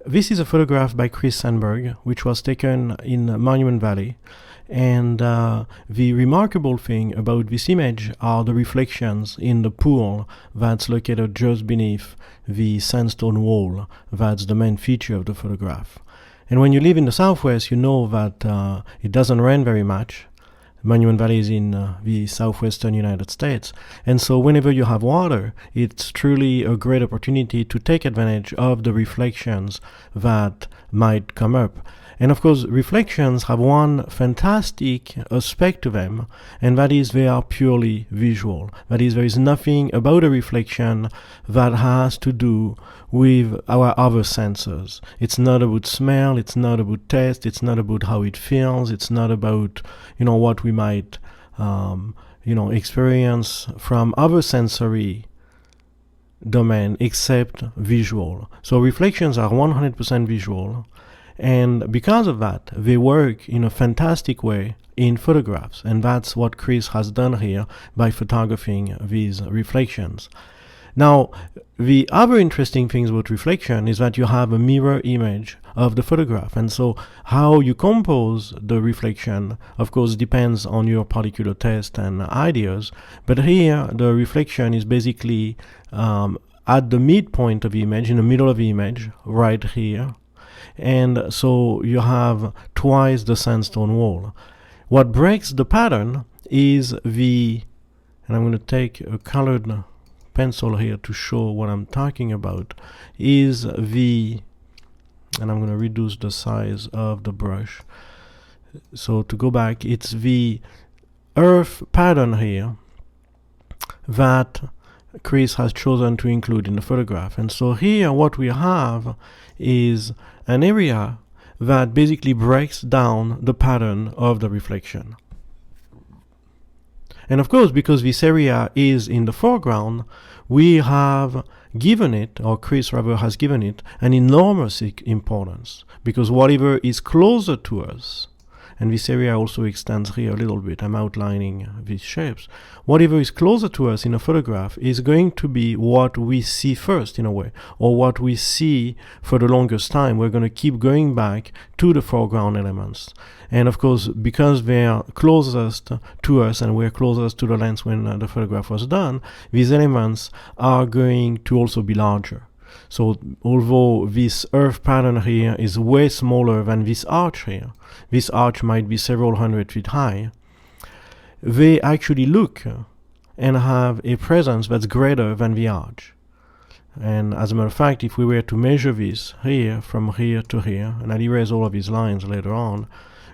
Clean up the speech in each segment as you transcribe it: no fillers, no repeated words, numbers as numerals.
This is a photograph by Chris Sandberg, which was taken in Monument Valley. And the remarkable thing about this image are the reflections in the pool that's located just beneath the sandstone wall. That's the main feature of the photograph. And when you live in the southwest, you know that it doesn't rain very much. Monument Valley is in the southwestern United States. And so whenever you have water, it's truly a great opportunity to take advantage of the reflections that might come up. And of course, reflections have one fantastic aspect to them, and that is they are purely visual. That is, there is nothing about a reflection that has to do with our other senses. It's not about smell, it's not about taste, it's not about how it feels, it's not about, what we might, experience from other sensory domain except visual. So reflections are 100% visual. And because of that, they work in a fantastic way in photographs. And that's what Chris has done here by photographing these reflections. Now, the other interesting thing about reflection is that you have a mirror image of the photograph. And so how you compose the reflection, of course, depends on your particular taste and ideas. But here, the reflection is basically at the midpoint of the image, in the middle of the image, right here. And so you have twice the sandstone wall. What breaks the pattern is and I'm going to take a colored pencil here to show what I'm talking about, and I'm going to reduce the size of the brush. So to go back, it's the earth pattern here that Chris has chosen to include in the photograph. And so here what we have is an area that basically breaks down the pattern of the reflection. And of course, because this area is in the foreground, we have given it, or Chris rather has given it, an enormous importance, because whatever is closer to us, and this area also extends here a little bit, I'm outlining these shapes, whatever is closer to us in a photograph is going to be what we see first, in a way, or what we see for the longest time. We're going to keep going back to the foreground elements. And of course, because they are closest to us and we're closest to the lens when the photograph was done, these elements are going to also be larger. So although this earth pattern here is way smaller than this arch here, this arch might be several hundred feet high, they actually look and have a presence that's greater than the arch. And as a matter of fact, if we were to measure this here, from here to here, and I'll erase all of these lines later on,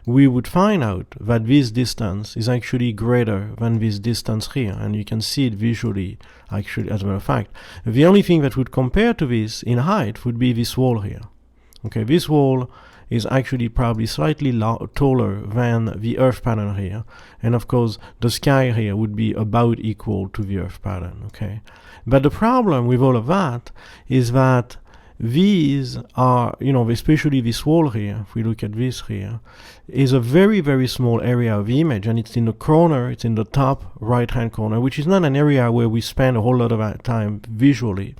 we would find out that this distance is actually greater than this distance here, and you can see it visually, actually, as a matter of fact. The only thing that would compare to this in height would be this wall here. Okay, this wall is actually probably slightly taller than the earth pattern here, and of course the sky here would be about equal to the earth pattern. Okay, but the problem with all of that is that these are, especially this wall here, if we look at this here, is a very, very small area of the image, and it's in the corner, it's in the top right-hand corner, which is not an area where we spend a whole lot of our time visually.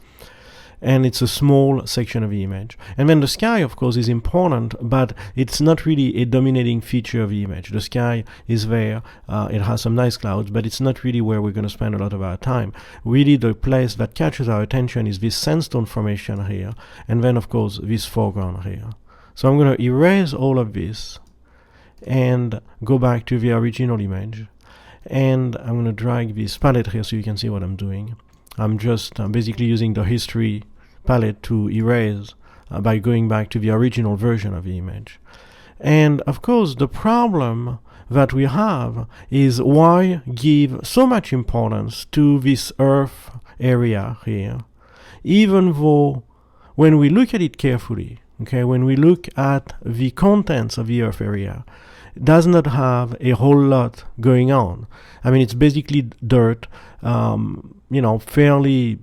And it's a small section of the image. And then the sky, of course, is important, but it's not really a dominating feature of the image. The sky is there, it has some nice clouds, but it's not really where we're going to spend a lot of our time. Really, the place that catches our attention is this sandstone formation here, and then, of course, this foreground here. So I'm going to erase all of this and go back to the original image. And I'm going to drag this palette here so you can see what I'm doing. I'm basically using the history palette to erase by going back to the original version of the image. And of course, the problem that we have is why give so much importance to this earth area here, even though when we look at it carefully, okay, when we look at the contents of the earth area, it does not have a whole lot going on. I mean, it's basically dirt, fairly,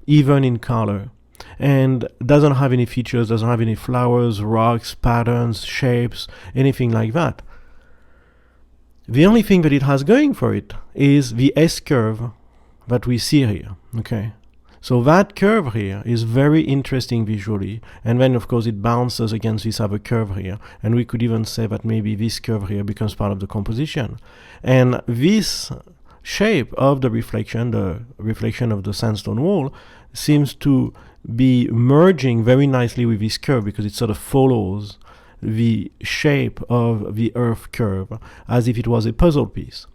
even in color, and doesn't have any features, doesn't have any flowers, rocks, patterns, shapes, anything like that. The only thing that it has going for it is the S-curve that we see here, okay? So that curve here is very interesting visually, and then of course it bounces against this other curve here, and we could even say that maybe this curve here becomes part of the composition. And this shape of the reflection of the sandstone wall, seems to be merging very nicely with this curve, because it sort of follows the shape of the earth curve as if it was a puzzle piece.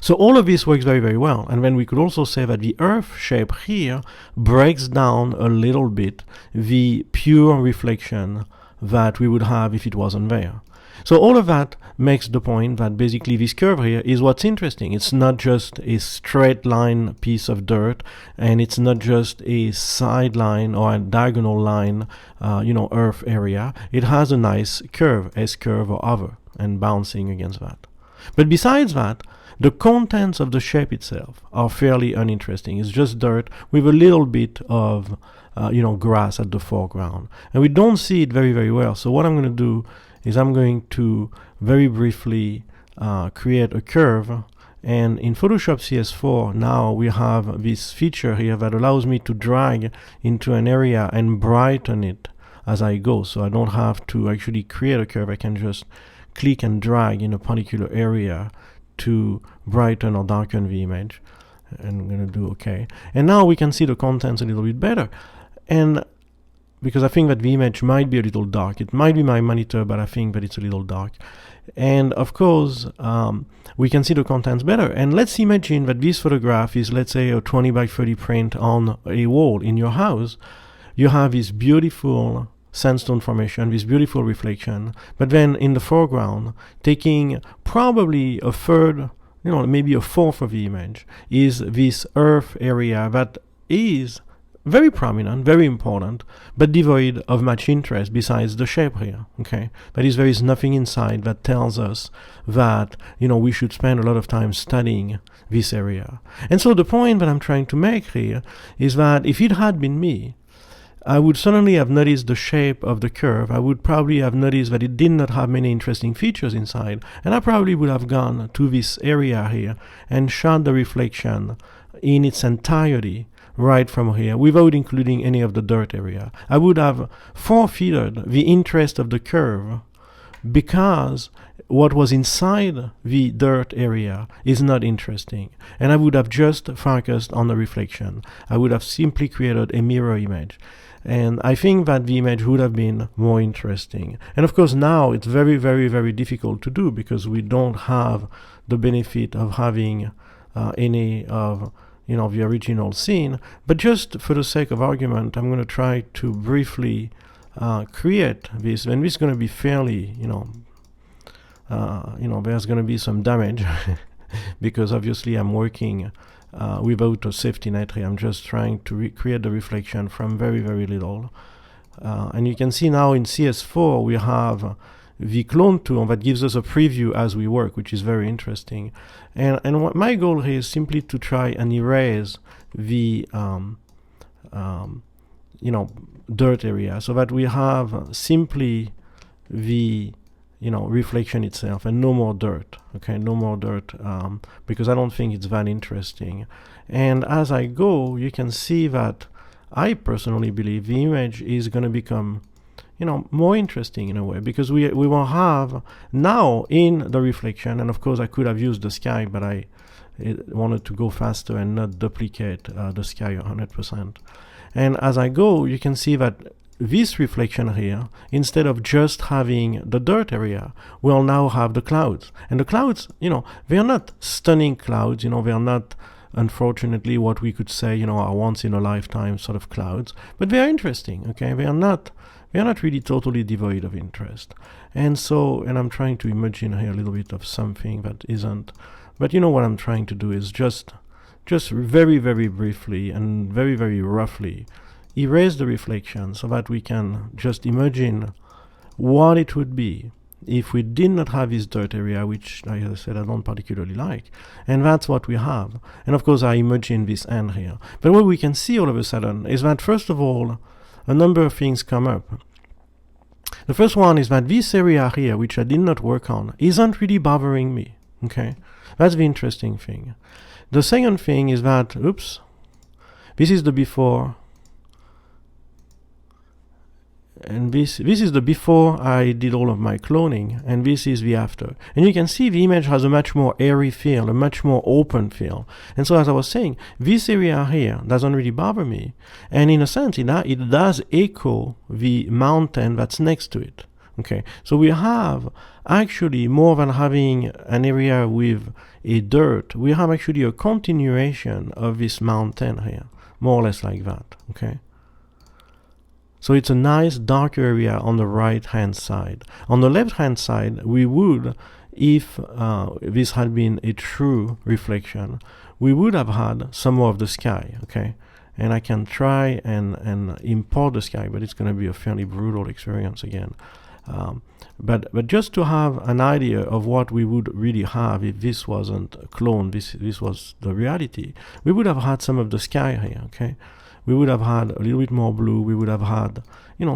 So all of this works very, very well. And then we could also say that the earth shape here breaks down a little bit the pure reflection that we would have if it wasn't there. So all of that makes the point that basically this curve here is what's interesting. It's not just a straight line piece of dirt, and it's not just a sideline or a diagonal line, earth area. It has a nice curve, S-curve or other, and bouncing against that. But besides that, the contents of the shape itself are fairly uninteresting. It's just dirt with a little bit of, grass at the foreground. And we don't see it very, very well. So what I'm going to do is I'm going to very briefly create a curve. And in Photoshop CS4, now we have this feature here that allows me to drag into an area and brighten it as I go. So I don't have to actually create a curve. I can just click and drag in a particular area to brighten or darken the image. And I'm going to do OK. And now we can see the contents a little bit better. And because I think that the image might be a little dark. It might be my monitor, but I think that it's a little dark. And of course, we can see the contents better. And let's imagine that this photograph is, let's say, a 20 by 30 print on a wall in your house. You have this beautiful sandstone formation, this beautiful reflection, but then in the foreground, taking probably a third, maybe a fourth of the image, is this earth area that is very prominent, very important, but devoid of much interest besides the shape here. Okay, that is, there is nothing inside that tells us that we should spend a lot of time studying this area. And so the point that I'm trying to make here is that if it had been me, I would certainly have noticed the shape of the curve. I would probably have noticed that it did not have many interesting features inside, and I probably would have gone to this area here and shot the reflection in its entirety right from here without including any of the dirt area. I would have forfeited the interest of the curve because what was inside the dirt area is not interesting, and I would have just focused on the reflection. I would have simply created a mirror image, and I think that the image would have been more interesting. And of course now it's very, very, very difficult to do because we don't have the benefit of having any of the original scene. But just for the sake of argument, I'm going to try to briefly create this, and this is going to be fairly, there's going to be some damage because obviously I'm working without a safety net here. I'm just trying to recreate the reflection from very, very little. And you can see now in CS4 we have the clone tool that gives us a preview as we work, which is very interesting. And what my goal here is simply to try and erase the dirt area, so that we have simply the reflection itself and no more dirt. Okay, no more dirt, because I don't think it's that interesting. And as I go, you can see that I personally believe the image is going to become more interesting in a way, because we will have now in the reflection, and of course I could have used the sky, but I wanted to go faster and not duplicate the sky 100%. And as I go, you can see that this reflection here, instead of just having the dirt area, we'll now have the clouds. And the clouds, they are not stunning clouds, they are not, unfortunately, what we could say, are once in a lifetime sort of clouds, but they are interesting. Okay, they are not really totally devoid of interest. And so, and I'm trying to imagine here a little bit of something that isn't, but what I'm trying to do is just very, very briefly and very, very roughly erase the reflection so that we can just imagine what it would be if we did not have this dirt area, which, like I said, I don't particularly like. And that's what we have. And of course I imagine this end here. But what we can see all of a sudden is that, first of all, a number of things come up. The first one is that this area here, which I did not work on, isn't really bothering me. Okay, that's the interesting thing. The second thing is that, This is the before, and this is the before I did all of my cloning, and this is the after. And you can see the image has a much more airy feel, a much more open feel. And so as I was saying, this area here doesn't really bother me. And in a sense, it does echo the mountain that's next to it. Okay, so we have actually, more than having an area with a dirt, we have actually a continuation of this mountain here, more or less like that. Okay. So it's a nice dark area on the right hand side. On the left hand side, we would, if this had been a true reflection, we would have had some more of the sky, okay? And I can try and import the sky, but it's going to be a fairly brutal experience again. But just to have an idea of what we would really have if this wasn't a clone, this was the reality, we would have had some of the sky here, okay? We would have had a little bit more blue. We would have had,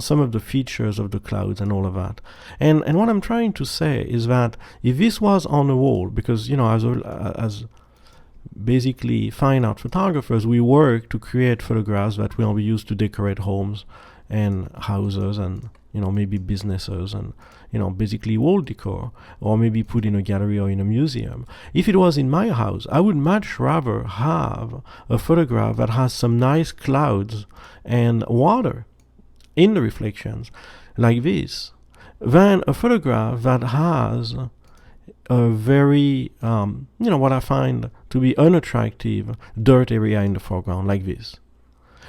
some of the features of the clouds and all of that. And what I'm trying to say is that if this was on the wall, because, as basically fine art photographers, we work to create photographs that will be used to decorate homes and houses and, maybe businesses and, basically wall decor, or maybe put in a gallery or in a museum. If it was in my house, I would much rather have a photograph that has some nice clouds and water in the reflections, like this, than a photograph that has a very, what I find to be unattractive dirt area in the foreground, like this.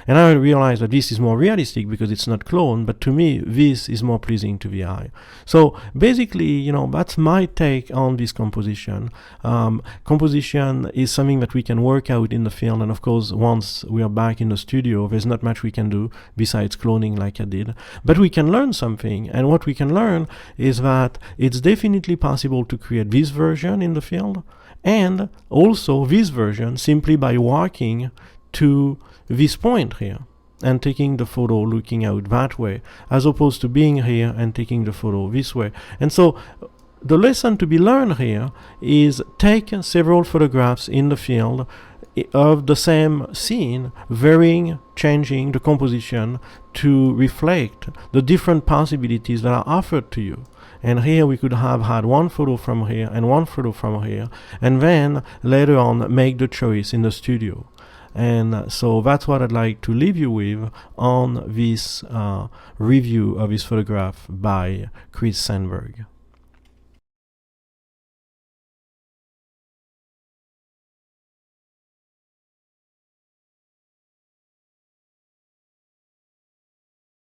And I realize that this is more realistic because it's not cloned, but to me, this is more pleasing to the eye. So basically, that's my take on this composition. Composition is something that we can work out in the field, and of course, once we are back in the studio, there's not much we can do besides cloning like I did. But we can learn something, and what we can learn is that it's definitely possible to create this version in the field, and also this version simply by walking to this point here and taking the photo looking out that way, as opposed to being here and taking the photo this way. And so the lesson to be learned here is take several photographs in the field of the same scene, varying, changing the composition to reflect the different possibilities that are offered to you. And here we could have had one photo from here and one photo from here, and then later on make the choice in the studio. And so that's what I'd like to leave you with on this review of this photograph by Chris Sandberg.